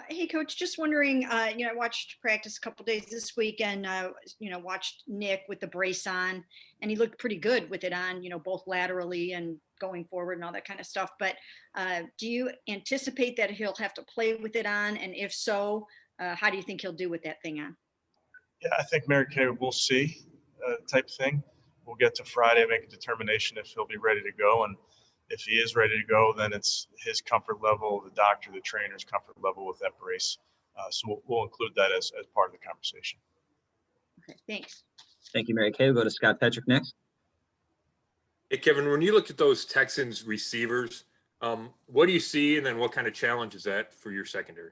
Hey, Coach, just wondering, I watched practice a couple days this week and, watched Nick with the brace on, and he looked pretty good with it on, both laterally and going forward and all that kind of stuff. But do you anticipate that he'll have to play with it on? And if so, how do you think he'll do with that thing on? Yeah, I think Mary Kay will see type thing. We'll get to Friday, make a determination if he'll be ready to go. And if he is ready to go, then it's his comfort level, the doctor, the trainer's comfort level with that brace. So we'll include that as part of the conversation. Okay, thanks. Thank you, Mary Kay. We'll go to Scott Petrick next. Hey, Kevin, when you look at those Texans receivers, what do you see, and then what kind of challenge is that for your secondary?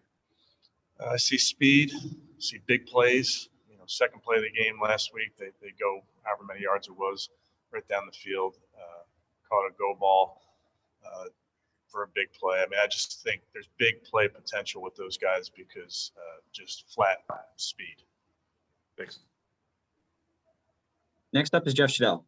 I see speed, see big plays. Second play of the game last week, they go however many yards it was right down the field, caught a go ball for a big play. I mean, I just think there's big play potential with those guys because just flat speed. Thanks. Next up is Jeff Shadell.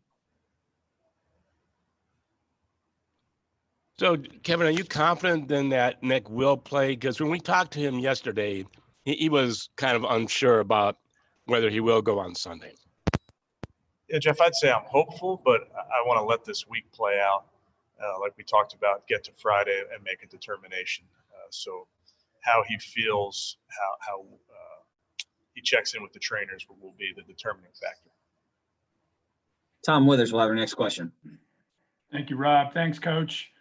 So, Kevin, are you confident then that Nick will play? Because when we talked to him yesterday, he was kind of unsure about whether he will go on Sunday. Yeah, Jeff, I'd say I'm hopeful, but I want to let this week play out. Like we talked about, get to Friday and make a determination. So how he feels, how he checks in with the trainers will be the determining factor. Tom Withers will have our next question. Thank you, Rob. Thanks, Coach.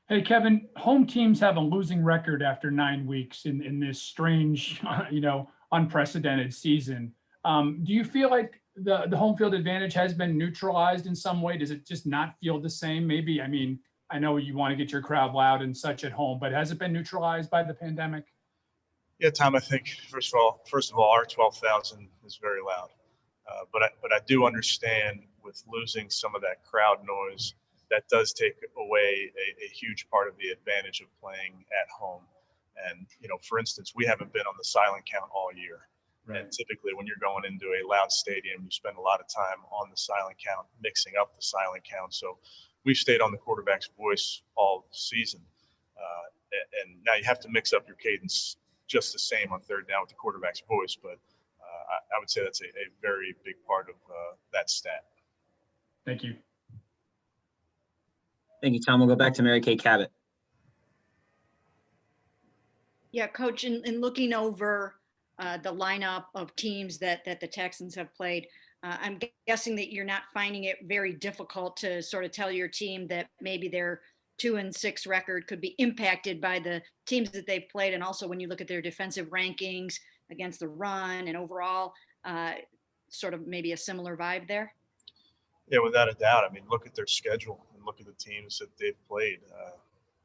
Hey, Kevin, home teams have a losing record after 9 weeks in this strange, unprecedented season. Do you feel like the home field advantage has been neutralized in some way? Does it just not feel the same? Maybe, I know you want to get your crowd loud and such at home, but has it been neutralized by the pandemic? Yeah, Tom, I think, first of all, our 12,000 is very loud. But I do understand with losing some of that crowd noise, that does take away a huge part of the advantage of playing at home. And, for instance, we haven't been on the silent count all year. Right. And typically when you're going into a loud stadium, you spend a lot of time on the silent count, mixing up the silent count. So we've stayed on the quarterback's voice all season. And now you have to mix up your cadence just the same on third down with the quarterback's voice. But I would say that's a very big part of that stat. Thank you. Thank you, Tom. We'll go back to Mary Kay Cabot. Yeah, Coach, in looking over the lineup of teams that the Texans have played, I'm guessing that you're not finding it very difficult to sort of tell your team that maybe their 2-6 record could be impacted by the teams that they've played. And also when you look at their defensive rankings against the run and overall, sort of maybe a similar vibe there. Yeah, without a doubt. I mean, look at their schedule and look at the teams that they've played.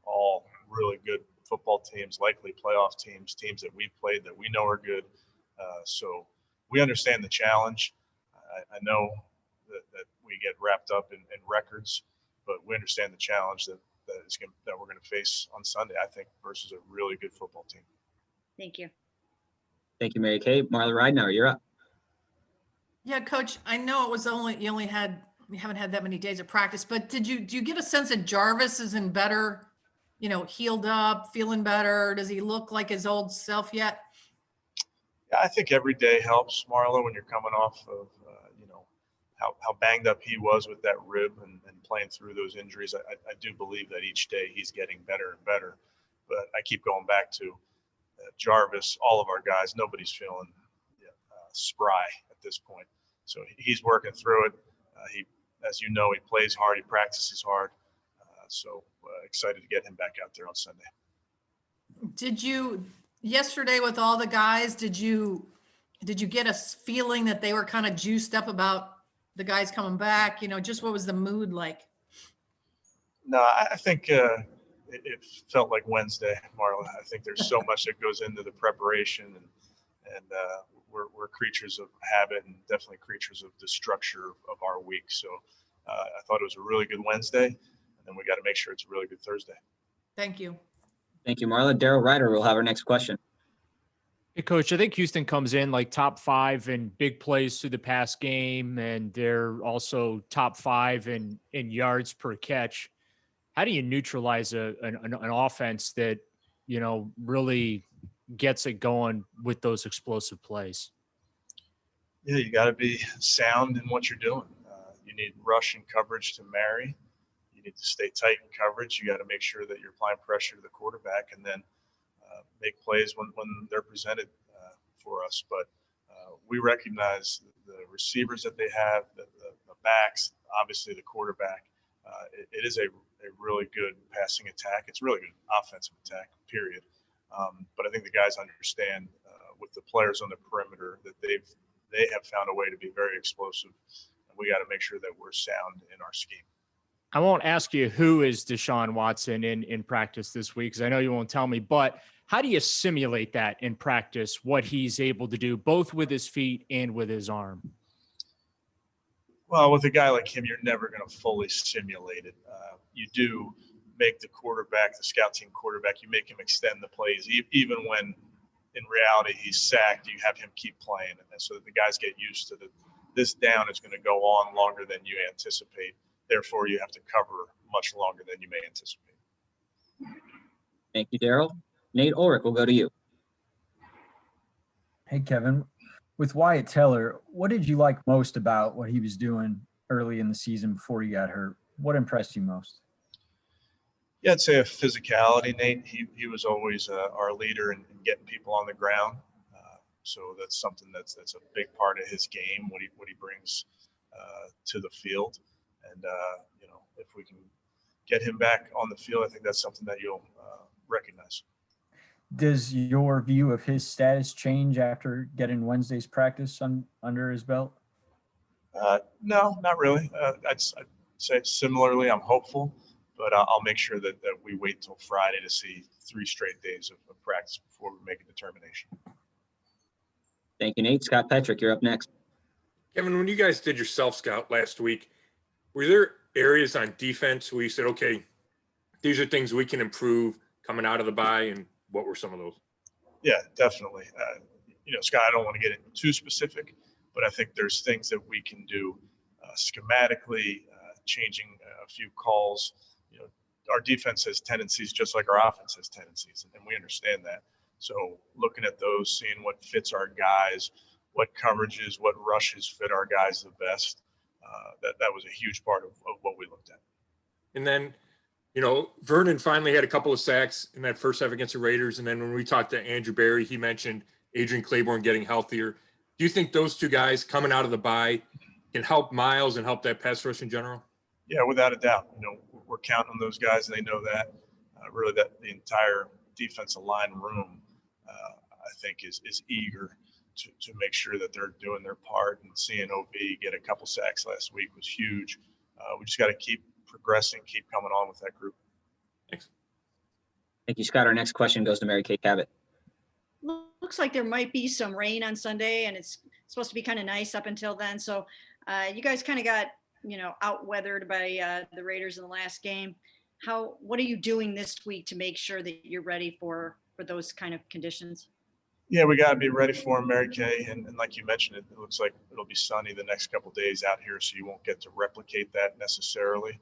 All really good football teams, likely playoff teams that we've played that we know are good. So we understand the challenge. I know that we get wrapped up in records, but we understand the challenge that we're going to face on Sunday, I think, versus a really good football team. Thank you. Thank you, Mary Kay. Marla Ridenour, you're up. Yeah, Coach, I know you haven't had that many days of practice, but do you get a sense that Jarvis is in better, healed up, feeling better? Does he look like his old self yet? Yeah, I think every day helps, Marla, when you're coming off of, how banged up he was with that rib and playing through those injuries. I do believe that each day he's getting better and better. But I keep going back to Jarvis, all of our guys, nobody's feeling spry at this point. So he's working through it. As you know, he plays hard, he practices hard. So excited to get him back out there on Sunday. Yesterday with all the guys, did you get a feeling that they were kind of juiced up about the guys coming back? Just what was the mood like? No, I think it felt like Wednesday, Marla. I think there's so much that goes into the preparation, and we're creatures of habit and definitely creatures of the structure of our week. So I thought it was a really good Wednesday, and then we got to make sure it's a really good Thursday. Thank you. Thank you, Marla. Daryl Ryder will have our next question. Hey, Coach, I think Houston comes in like top 5 in big plays through the pass game, and they're also top 5 in yards per catch. How do you neutralize an offense that, really gets it going with those explosive plays? Yeah, you got to be sound in what you're doing. You need rush and coverage to marry. You need to stay tight in coverage. You got to make sure that you're applying pressure to the quarterback, and then make plays when they're presented for us. But we recognize the receivers that they have, the backs, obviously the quarterback. It is a really good passing attack. It's really good offensive attack, period. But I think the guys understand with the players on the perimeter that they have found a way to be very explosive. And we got to make sure that we're sound in our scheme. I won't ask you who is Deshaun Watson in practice this week, because I know you won't tell me, but how do you simulate that in practice, what he's able to do both with his feet and with his arm? Well, with a guy like him, you're never going to fully simulate it. You do make the quarterback, the scout team quarterback, you make him extend the plays, even when in reality he's sacked, you have him keep playing. And so that the guys get used to this down is going to go on longer than you anticipate. Therefore, you have to cover much longer than you may anticipate. Thank you, Daryl. Nate Ulrich, we'll go to you. Hey, Kevin. With Wyatt Teller, what did you like most about what he was doing early in the season before he got hurt? What impressed you most? Yeah, I'd say a physicality, Nate. He was always our leader in getting people on the ground. So that's something that's a big part of his game, what he brings to the field. And, if we can get him back on the field, I think that's something that you'll recognize. Does your view of his status change after getting Wednesday's practice under his belt? No, not really. I'd say similarly, I'm hopeful, but I'll make sure that we wait till Friday to see 3 straight days of practice before we make a determination. Thank you, Nate. Scott Petrick, you're up next. Kevin, when you guys did your self-scout last week, were there areas on defense where you said, okay, these are things we can improve coming out of the bye, and what were some of those? Yeah, definitely. Scott, I don't want to get into too specific, but I think there's things that we can do schematically, changing a few calls. Our defense has tendencies just like our offense has tendencies, and we understand that. So looking at those, seeing what fits our guys, what coverages, what rushes fit our guys the best, that was a huge part of what we looked at. And then, Vernon finally had a couple of sacks in that first half against the Raiders. And then when we talked to Andrew Berry, he mentioned Adrian Claiborne getting healthier. Do you think those two guys coming out of the bye can help Myles and help that pass rush in general? Yeah, without a doubt. We're counting on those guys, and they know that. Really, that the entire defensive line room, I think, is eager to make sure that they're doing their part. And seeing OB get a couple sacks last week was huge. We just got to keep progressing, keep coming on with that group. Thanks. Thank you, Scott. Our next question goes to Mary Kay Cabot. Looks like there might be some rain on Sunday, and it's supposed to be kind of nice up until then. So you guys kind of got, out-weathered by the Raiders in the last game. What are you doing this week to make sure that you're ready for those kind of conditions? Yeah, we got to be ready for them, Mary Kay. And like you mentioned, it looks like it'll be sunny the next couple of days out here, so you won't get to replicate that necessarily.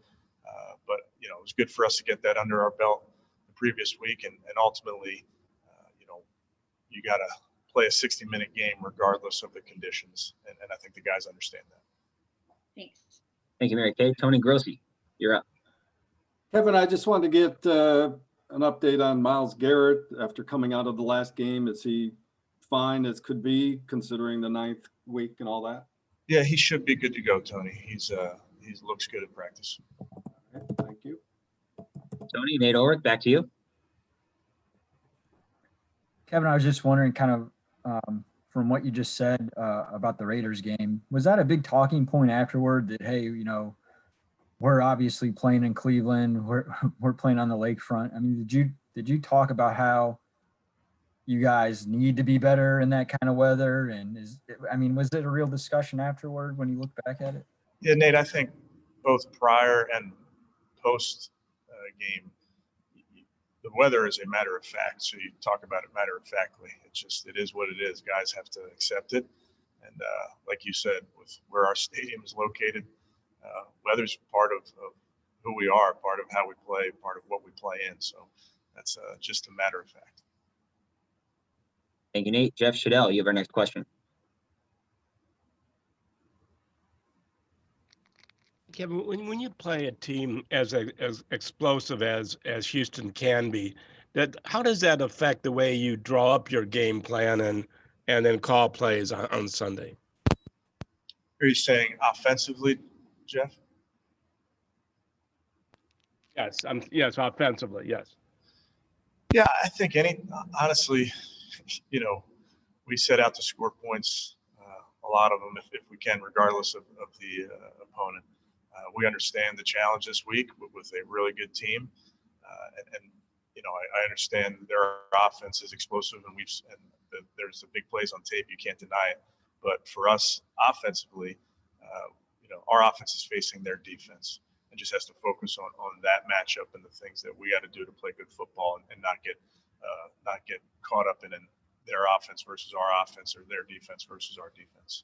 But, it was good for us to get that under our belt the previous week. And ultimately, you got to play a 60-minute game regardless of the conditions. And I think the guys understand that. Thanks. Thank you, Mary Kay. Tony Grossi, you're up. Kevin, I just wanted to get an update on Myles Garrett after coming out of the last game. Is he fine as could be considering the 9th week and all that? Yeah, he should be good to go, Tony. He looks good at practice. Okay, thank you. Tony, Nate Ulrich, back to you. Kevin, I was just wondering kind of from what you just said about the Raiders game, was that a big talking point afterward that, hey, we're obviously playing in Cleveland, we're playing on the lakefront? I mean, did you talk about how you guys need to be better in that kind of weather? And was it a real discussion afterward when you look back at it? Yeah, Nate, I think both prior and post game, the weather is a matter of fact. So you talk about it matter of factly. It is what it is. Guys have to accept it. And like you said, with where our stadium is located, weather's part of who we are, part of how we play, part of what we play in. So that's just a matter of fact. Thank you, Nate. Jeff Shadell, you have our next question. Kevin, when you play a team as explosive as Houston can be, how does that affect the way you draw up your game plan and then call plays on Sunday? Are you saying offensively, Jeff? Yes, yes, offensively, yes. Yeah, I think honestly, we set out to score points, a lot of them if we can, regardless of the opponent. We understand the challenge this week with a really good team, and I understand their offense is explosive, and there's a big plays on tape. You can't deny it. But for us offensively, our offense is facing their defense and just has to focus on that matchup and the things that we got to do to play good football and not get caught up in their offense versus our offense or their defense versus our defense.